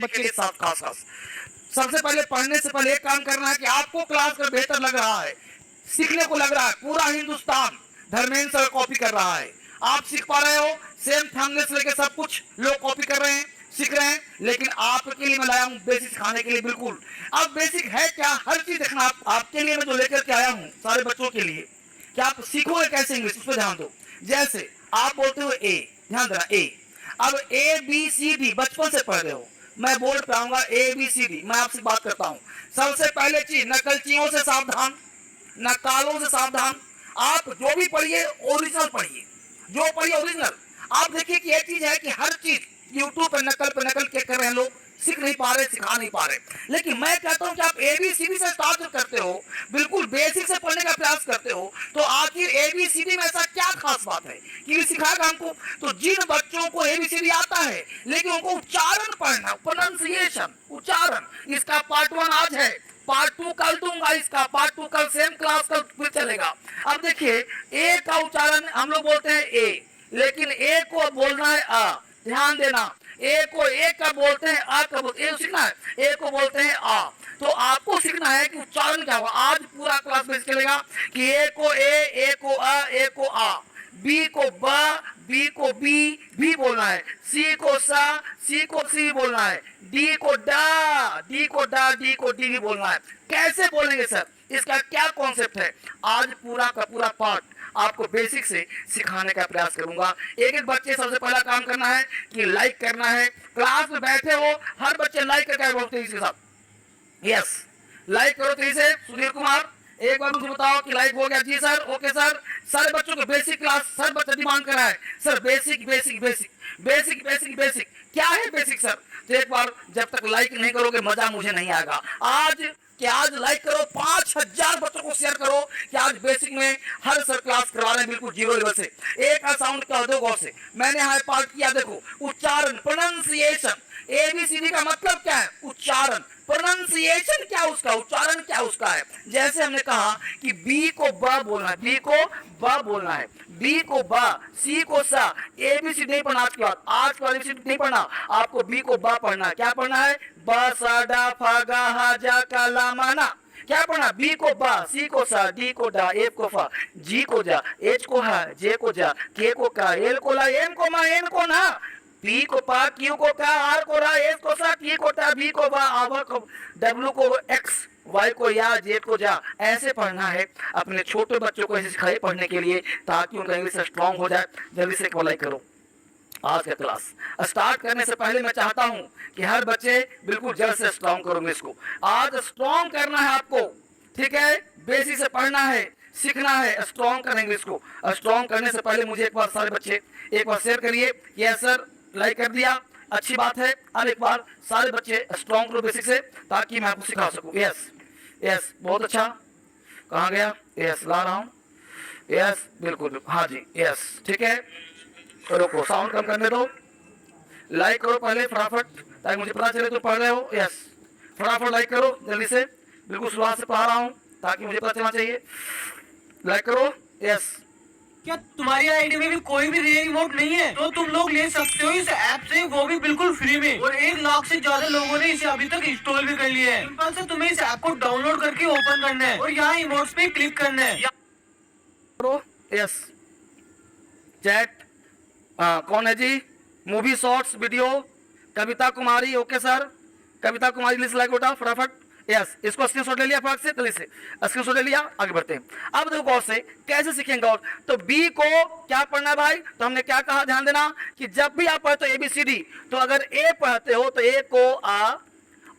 बच्चे के साथ खास खास सबसे पहले पढ़ने से पहले एक काम करना है कि आपको क्लास में बेहतर लग रहा है, सीखने को लग रहा है, पूरा हिंदुस्तान धर्मेंद्र सर कॉपी कर रहा है, आप सीख पा रहे हो, सेम थंबनेल से लेके सब कुछ लोग कॉपी कर रहे हैं, सीख रहे हैं, लेकिन आपके लिए मैं लाया हूं बेसिक सिखाने के लिए। बिल्कुल अब बेसिक है क्या, हर चीज देखना। आपके लिए मैं जो लेकर के आया हूं सारे बच्चों के लिए कि आप सीखोगे कैसे इंग्लिश, उस पर ध्यान दो। जैसे आप बोलते हो ए, ध्यान देना ए, अब ए बी सी डी बचपन से पढ़ रहे हो, मैं बोर्ड पे आऊंगा ए बी सी डी, मैं आपसे बात करता हूं। सबसे पहले चीज नकलचियों से सावधान, नकालों से सावधान। आप जो भी पढ़िए ओरिजिनल पढ़िए, जो पढ़िए ओरिजिनल। आप देखिए कि यह चीज है कि हर चीज यूट्यूब पे नकल के कर रहे हैं लोग, सीख नहीं पा रहे, सिखा नहीं पा रहे। लेकिन मैं कहता हूं कि आप एबीसीडी से स्टार्ट करते हो, बिल्कुल बेसिक से पढ़ने का प्रयास करते हो, तो आखिर एबीसीडी में ऐसा क्या खास बात है कि सिखाएगा हमको? तो जिन बच्चों को एबीसीडी आता है लेकिन उनको उच्चारण पढ़ना, प्रोनाउंसिएशन, उच्चारण, इसका पार्ट 1 आज है, पार्ट 2 कल दूंगा, इसका पार्ट 2 कल, सेम क्लास कल फिर चलेगा। अब देखिए ए का उच्चारण हम लोग बोलते हैं ए, लेकिन ए को बोलना है आ, ध्यान देना। ए को ए का बोलते हैं, आ का बोलते हैं, सीखना है। ए को बोलते हैं आ, तो आपको सीखना है कि उच्चारण क्या होगा। आज पूरा क्लास में चलेगा कि ए को ए को आ, ए को आ, बी को बा, बी को बी भी बोलना है, सी को सा, सी को सी बोलना है, डी को डा, डी को डा, डी को डी भी बोलना है। कैसे बोलेंगे सर, इसका क्या कॉन्सेप्ट है, आज पूरा का पूरा पार्ट आपको बेसिक से सिखाने का प्रयास करूंगा। एक एक बच्चे सबसे पहला काम करना है कि लाइक करना है। क्लास में बैठे हो हर बच्चे लाइक करके बोलते हैं इसके साथ, यस लाइक करो तेजी से। सुधीर कुमार एक बार मुझे बताओ कि लाइक हो गया? जी सर, ओके सर। सारे बच्चों को बेसिक क्लास, सर बच्चा डिमांड कर रहा है sir basic basic basic basic basic basic. क्या है बेसिक सर? तो एक बार जब तक लाइक नहीं करोगे मजा मुझे नहीं आएगा। आज लाइक करो, 5000 बच्चों को शेयर करो कि आज बेसिक में हर सर क्लास करवा रहे हैं बिल्कुल जीरो लेवल से। एक का साउंड कर दो गौर से, मैंने यहाँ पार्ट किया, देखो उच्चारण, प्रोनाउंसिएशन। एबीसीडी का मतलब क्या है? उच्चारण। प्रोनाउंसिएशन क्या उसका, उच्चारण क्या उसका है? जैसे हमने कहा कि बी को ब बोलना है, बी को ब बोलना है, बी को ब, सी को सा। एबीसीडी नहीं पढ़ना आज के बाद, आज का एबीसीडी नहीं पढ़ना, आपको बी को ब पढ़ना है। क्या पढ़ना है? ब सा डा फा गा हा जा का ला मा ना। क्या पढ़ना? बी को बा, सी को सा, डी को डा, एफ को फा, जी को जा, एच को हा, जे को जा, के को का, एल को ला, एम को मा, एन को ना, पी को पा, क्यू को का, आर को रा, एस को सा, टी को टा, बी को बा, आवर को, डब्ल्यू को एक्स, वाई को या, जेड को जा। ऐसे पढ़ना है। अपने छोटे बच्चों को ऐसे सिखाइए पढ़ने के लिए ताकि उनका इंग्लिश स्ट्रांग हो जाए। जल्दी से अप्लाई करो। आज का क्लास स्टार्ट करने से पहले मैं चाहता हूं कि हर बच्चे बिल्कुल जल्द से स्ट्रांग करो इंग्लिश को। आज स्ट्रांग करना है आपको, ठीक है? बेसिक से पढ़ना है, सीखना है, स्ट्रांग करना इंग्लिश को। स्ट्रांग करने से पहले मुझे एक बार सारे बच्चे एक बार शेयर करिए। यस सर, लाइक कर दिया, अच्छी बात है। अब एक बार सारे बच्चे स्ट्रांग करो बेसिक से ताकि मैं आपको सिखा सकूं। यस यस, बहुत अच्छा। कहाँ गया? यस, ला रहा हूँ। यस बिल्कुल, हाँ जी, यस ठीक है। रुको, साउंड कम करने दो। लाइक करो पहले फटाफट ताकि मुझे पता चले तुम पढ़ रहे हो। यस, फटाफट लाइक करो जल्दी से, बिल्कुल शुरुआत से पढ़ा रहा हूँ ताकि मुझे पता चलना चाहिए। लाइक करो। यस, क्या तुम्हारी आईडी में भी कोई भी रीडिंग मोड नहीं है? तो तुम लोग ले सकते हो इस ऐप से, वो भी बिल्कुल फ्री में। और 1 लाख से ज्यादा लोगों ने इसे अभी तक इंस्टॉल भी कर लिया है। सिंपल से तुम्हें इस ऐप को डाउनलोड करके ओपन करना है और यहाँ इमोट्स पे क्लिक करना है। यस, चैट कौन है जी? Movie shorts video, Kavita Kumari, okay sir. Kavita Kumari list like उठा फटाफट। यस, इसको स्क्रीनशॉट ले लिया फटाक से, जल्दी से स्क्रीनशॉट ले लिया, आगे बढ़ते हैं। अब देखो गौर से कैसे सीखेंगे। और तो बी को क्या पढ़ना है भाई? तो हमने क्या कहा, ध्यान देना कि जब भी आप पढ़ते हो एबीसीडी, तो अगर ए पढ़ते हो तो ए को आ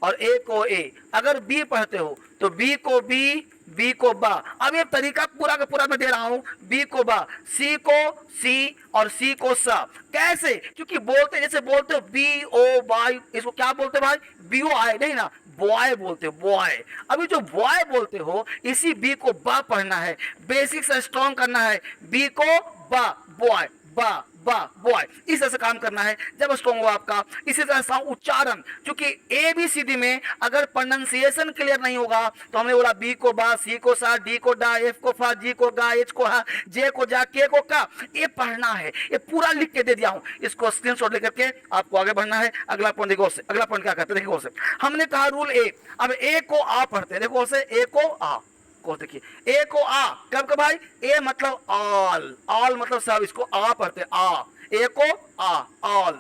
और ए को ए, अगर बी पढ़ते हो तो बी को बी, बी को बा। अब ये तरीका पूरा का पूरा मैं दे रहा हूं, बी को बा, सी को सी और सी को सा। कैसे? क्योंकि बोलते जैसे बोलते हो बी ओ वाई, इसको क्या बोलते हो भाई? बी ओ आई नहीं ना, बॉय बोलते हो, बॉय। अभी जो बॉय बोलते हो इसी बी को बा पढ़ना है, बेसिक से स्ट्रॉन्ग करना है। बी को बा, बॉय, बा बा बॉय, इस तरह से काम करना है जब स्ट्रॉन्ग हो आपका। इसी तरह साउंड उच्चारण, क्योंकि ABCD में अगर प्रोनाउंसिएशन क्लियर नहीं होगा तो हमने बोला बी को बा, सी को सा, डी को डा, एफ को फा, जी को गा, एच को हा, जे को जा, के को का, ये पढ़ना है। ये पूरा लिख के दे दिया हूं, इसको स्क्रीनशॉट लेकर के आपको आगे बढ़ना है। अगला पॉइंट देखो से, अगला पॉइंट क्या कहते हैं देखो से, हमने कहा रूल ए। अब ए को आ पढ़ते हैं, देखो से ए को आ को देखिए, ए को आ कब कब भाई, ए मतलब ऑल, ऑल मतलब सब, इसको आ पढ़ते हैं आ, ए को आ, all,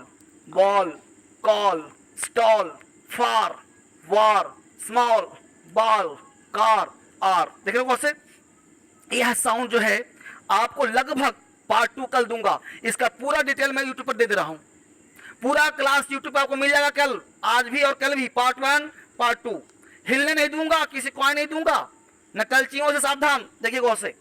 ball, call, stall, far, war, small, ball, car, R. देख रहे हो से, यह साउंड जो है आपको लगभग पार्ट 2 कल दूंगा, इसका पूरा डिटेल मैं यूट्यूब पर दे दे रहा हूं। पूरा क्लास यूट्यूब पर आपको मिल जाएगा कल, आज भी और कल भी, पार्ट 1 पार्ट 2। हिलने नहीं दूंगा, किसी को नहीं दूंगा, नकलचियों से सावधान। देखिए गौर से,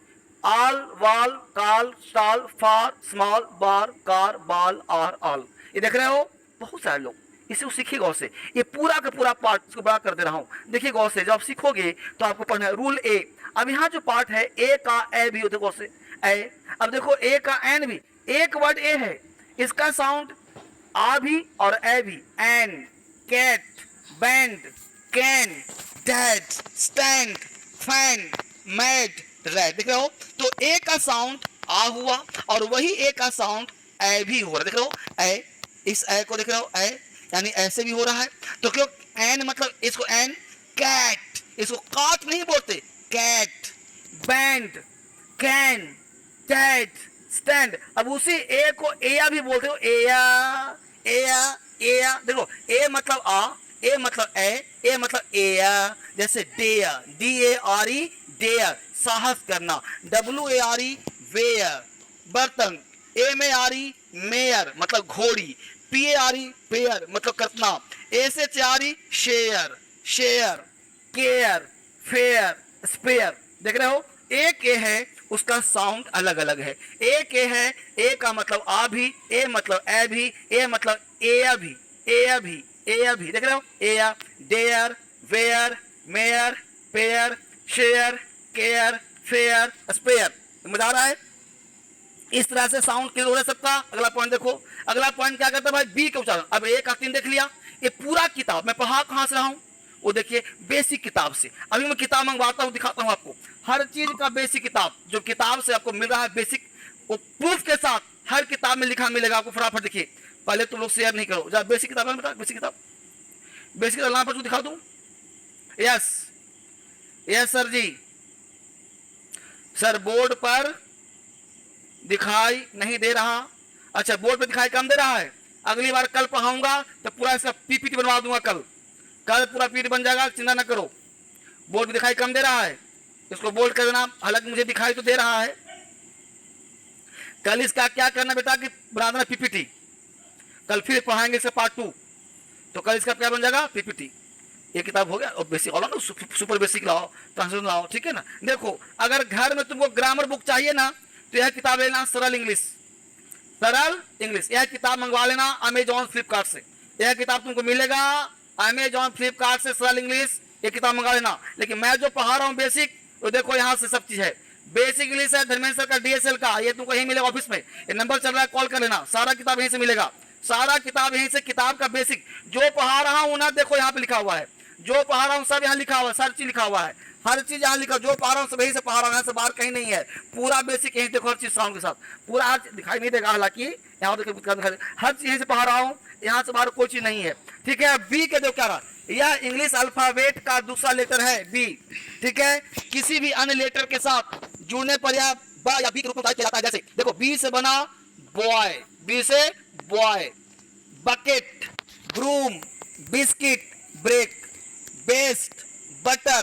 आल, वाल, काल, स्टॉल, फार, स्मॉल, बार, कार, बाल, आर, ऑल। ये देख रहे हो, बहुत सारे लोग इसे सीखिए गौर से, ये पूरा का पूरा पार्ट इसको बड़ा कर दे रहा हूं। देखिए गौर से, जब आप सीखोगे तो आपको पढ़ना है रूल ए। अब यहाँ जो पार्ट है ए का ए भी होते गौर से, ए। अब देखो ए का एन भी, एक वर्ड ए है, इसका साउंड आ भी और ए भी, an, cat, band, can, dad, stand, fan, mad, red. देख रहे हो, तो ए का साउंड आ हुआ और वही ए का साउंड ए भी हो रहा है। देख रहे हो, ए, इस ए को देख रहे हो, ए यानी ऐसे भी हो रहा है। तो क्यों एन मतलब इसको एन, कैट, इसको काट नहीं बोलते, cat, band, can, dad, stand. अब उसी ए को एया भी बोलते हो, एया, एया, एया। देखो, ए मतलब आ, ए मतलब ए मतलब एया। जैसे डेयर, DARE, डेयर, साहस करना, WARE, वेयर, बर्तन, MARE, मेयर मतलब घोड़ी, PARE, पेयर मतलब कतना, SHARE, share, share, care, fair, spare. देख रहे हो, एक ए है उसका साउंड अलग अलग है। एक ए है, ए का मतलब आ भी, ए मतलब ए भी, ए मतलब एया भी, एया भी, एया भी। देख रहे हो, एया, dare, where, mayor, pair, share, care, fair, spare. मजा आ रहा है? इस तरह से साउंड क्लियर हो सकता। अगला पॉइंट देखो, अगला पॉइंट क्या करता है भाई, बी का उच्चारण। अब ए का 3 देख लिया, ये पूरा किताब मैं पढ़ा कहां से रहा हूं, वो देखिए बेसिक किताब से। अभी मैं किताब मंगवाता हूं, दिखाता हूं आपको, हर चीज का बेसिक किताब जो किताब से आपको मिल रहा है बेसिक, वो प्रूफ के साथ हर किताब में लिखा मिलेगा आपको। फटाफट देखिए, पहले तुम लोग शेयर नहीं करो, जरा बेसिक किताब है बेटा, बेसिक किताब, बेसिक किताब पर दिखा दूं। यस यस सर जी, सर बोर्ड पर दिखाई नहीं दे रहा। अच्छा, बोर्ड पर दिखाई कम दे रहा है, अगली बार कल पढ़ाऊंगा तो पूरा इसका PPT बनवा दूंगा, कल पूरा PPT बन जाएगा, चिंता न करो। बोर्ड पर दिखाई कम दे रहा है, इसको बोल्ड कर देना, हालांकि मुझे दिखाई तो दे रहा है। कल इसका क्या करना बेटा कि बना देना PPT, कल फिर पढ़ाएंगे इसका पार्ट 2, तो कल इसका क्या बन जाएगा PPT। ये किताब हो गया, और बेसिक और सुपर बेसिक लाओ, ट्रांसलेशन लाओ, ठीक है ना। देखो, अगर घर में तुमको ग्रामर बुक चाहिए ना तो यह किताब लेना, सरल इंग्लिश, सरल इंग्लिश। यह किताब मंगवा लेना अमेजॉन फ्लिपकार्ट से, यह किताब तुमको मिलेगा अमेजॉन फ्लिपकार्ट से, सरल इंग्लिश, ये किताब मंगा लेना। लेकिन मैं जो पढ़ा रहा हूँ बेसिक, तो देखो यहाँ से सब चीज है। बेसिक इंग्लिश है धर्मेंद्र सर का DSL का, ये तुमको यही मिलेगा ऑफिस में, ये नंबर चल रहा है, कॉल कर लेना, सारा किताब यहीं से मिलेगा, सारा किताब यहीं से। किताब का बेसिक जो पढ़ा रहा हूँ ना, देखो यहाँ पे लिखा हुआ है, जो पढ़ा रहा हूँ सब यहाँ लिखा हुआ है, हर चीज लिखा हुआ है, हर चीज यहाँ लिखा, जो पढ़ा रहा हूँ सब यहीं से पढ़ा रहा हूँ, यहाँ से बाहर कहीं नहीं है। पूरा बेसिक यहीं देखो, हर चीज साउंड के साथ, पूरा हर दिखाई नहीं देगा, हालांकि यहाँ देखो हर चीज यहीं से पढ़ा रहा हूँ, यहाँ से बाहर कोई चीज नहीं है, ठीक है। बी के देखो क्या रहा, यह इंग्लिश अल्फाबेट का दूसरा लेटर है बी, ठीक है। किसी भी अन्य लेटर के साथ जुड़ने पर यह बा या बी के रूप में जाता है। जैसे देखो, बी से बना बॉय, बी से boy, bucket, broom, biscuit, break, best, butter,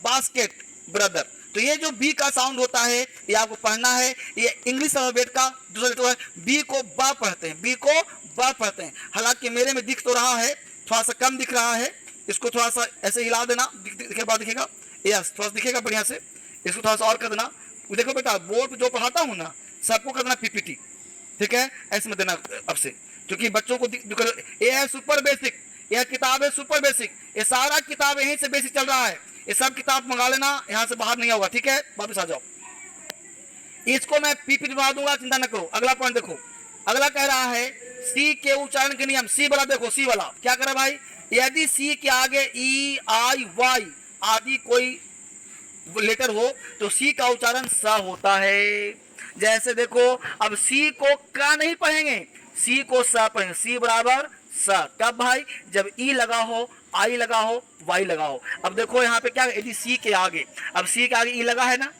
basket, brother. तो ये जो बी का साउंड होता है ये आपको पढ़ना है। ये इंग्लिश अल्फाबेट का दूसरा लेटर है। बी को बा पढ़ते हैं, बी को बा पढ़ते हैं। हालांकि मेरे में दिख तो रहा है, थोड़ा सा कम दिख रहा है, इसको थोड़ा सा ऐसे हिला देना, दिखे बाद दिखेगा, यस थोड़ा सा दिखेगा बढ़िया से, इसको थोड़ा सा और कर देना। देखो बेटा, बोर्ड पे जो पढ़ाता हूँ ना, सबको कर देना PPT, ठीक है, ऐसे में देना अब से, क्योंकि बच्चों को ये है सुपर बेसिक, यह किताब है सुपर बेसिक, ये सारा किताब यहीं से बेसिक चल रहा है। ये सब किताब मंगा लेना, यहाँ से बाहर नहीं होगा, ठीक है। वापस आ जाओ, इसको मैं PPT बना दूंगा, चिंता न करो। अगला पॉइंट देखो, अगला कह रहा है सी के उच्चारण के नियम। सी वाला देखो, सी वाला क्या करे भाई, यदि सी के आगे ई आई वाई आदि कोई लेटर हो तो सी का उच्चारण स होता है। जैसे देखो, अब सी को का नहीं पढ़ेंगे, सी को स पढ़ेंगे। सी बराबर स कब भाई, जब ई लगा हो, आई लगा हो, वाई लगा हो। अब देखो यहाँ पे क्या, यदि सी के आगे, अब सी के आगे ई लगा है ना,